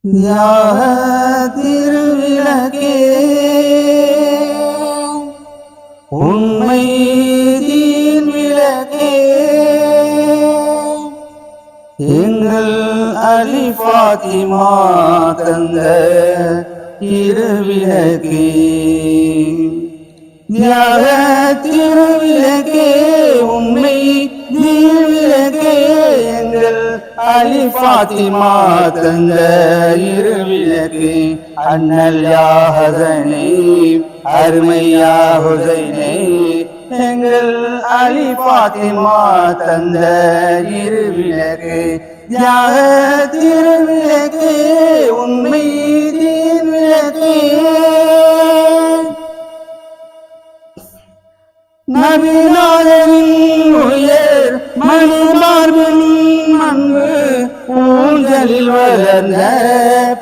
தியாக திருவிளக்கே உண்மை தீன் விளக்கே எங்கள் அலி ஃபாத்திமா தந்த திருவிளக்கே தியாக திருவிளக்கே உண்மை தீன் விளக்கே எங்கள் அலி ஃபாத்திமா தந்த இருவிளக்கு அண்ணல் யா ஹஸனை அருமை யா ஹுஸைனை எங்கள் அலி ஃபாத்திமா தந்த இருவிளக்கு தியாக திருவிளக்கு உண்மை தீன் விளக்கு நபிநாதரின் உயர் மணிமார்பின் அன்பு ஊஞ்சலில் வளர்ந்த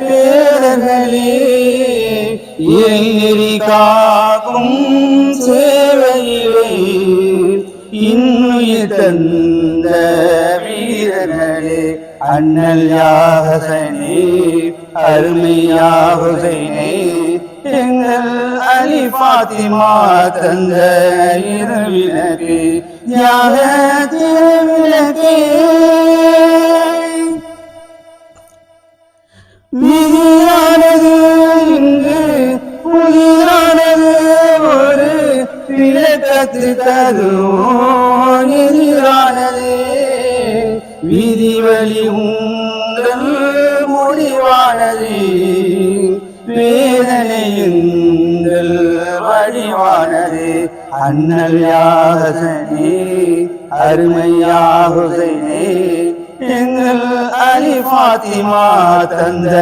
பேரர்களே நெறி காக்கும் சேவையிலே இன்னுயிர் தந்த வீரர்களே அண்ணல் யா ஹஸனை அருமை யா ஹுஸைனை எங்கள் அலி ஃபாத்திமா தந்த இருவிளக்கு தியாக திருவிளக்கே விதியானது இன்று புதிரானது ஒரு விளக்கத்து தருவோம் எதிரானது விதி வழி உங்கள் முடிவானது வேதனையுங்கள் வழிவானது அண்ணல் யா ஹஸனை அருமை யா ஹுஸைனை எங்கள் அலி ஃபாத்திமா தந்த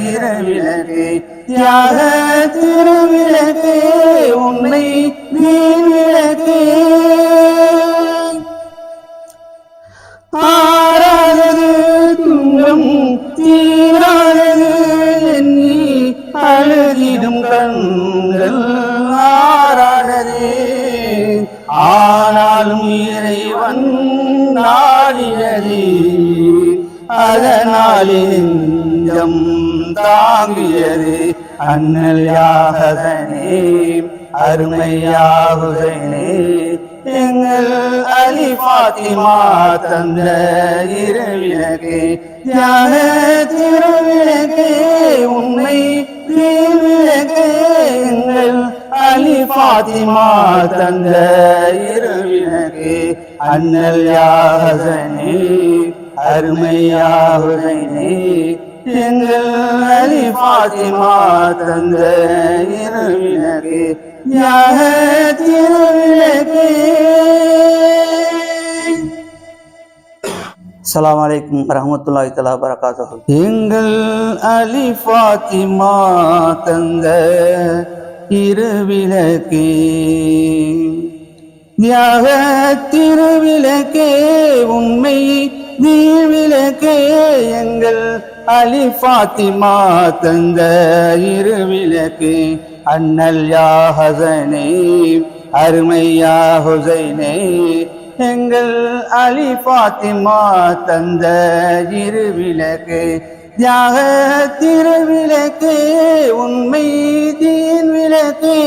இருவிளக்கு தியாக திருவிளக்கு உண்மை தீன் விளக்கு ஆறாதது துன்பம் தீராதது எண்ணி அழுதிடும் கண்கள் ஆறாதது ஆனாலும் இறைவன் நாடியது அதனாலே நெஞ்சம் தாங்கியது அண்ணல் யா ஹஸனை அருமை யா ஹுஸைனை எங்கள் அலி ஃபாத்திமா தந்த இருவிளக்கு தியாக திருவிளக்கு உண்மை தீன் விளக்கு எங்கள் அலி ஃபாத்திமா தந்த இருவிளக்கு அண்ணல் யா ஹஸனை அருமை யா ஹுஸைனை எங்கள் அலி ஃபாத்திமா தந்த இருவிளக்கு தியாக திருவிளக்கு. அஸ்ஸலாமு அலைக்கும் வரஹ்மத்துல்லாஹி தஆலா பரகாத்துஹு. எங்கள் அலி ஃபாத்திமா தந்த திருவிளக்கே தியாக திருவிளக்கே உண்மை தீன் விளக்கே எங்கள் அலி ஃபாத்திமா தந்த இருவிளக்கு அண்ணல் யா ஹஸனை அருமை யா ஹுஸைனை எங்கள் அலி ஃபாத்திமா தந்த இருவிளக்கு தியாக திருவிளக்கு உண்மை தீன் விளக்கு.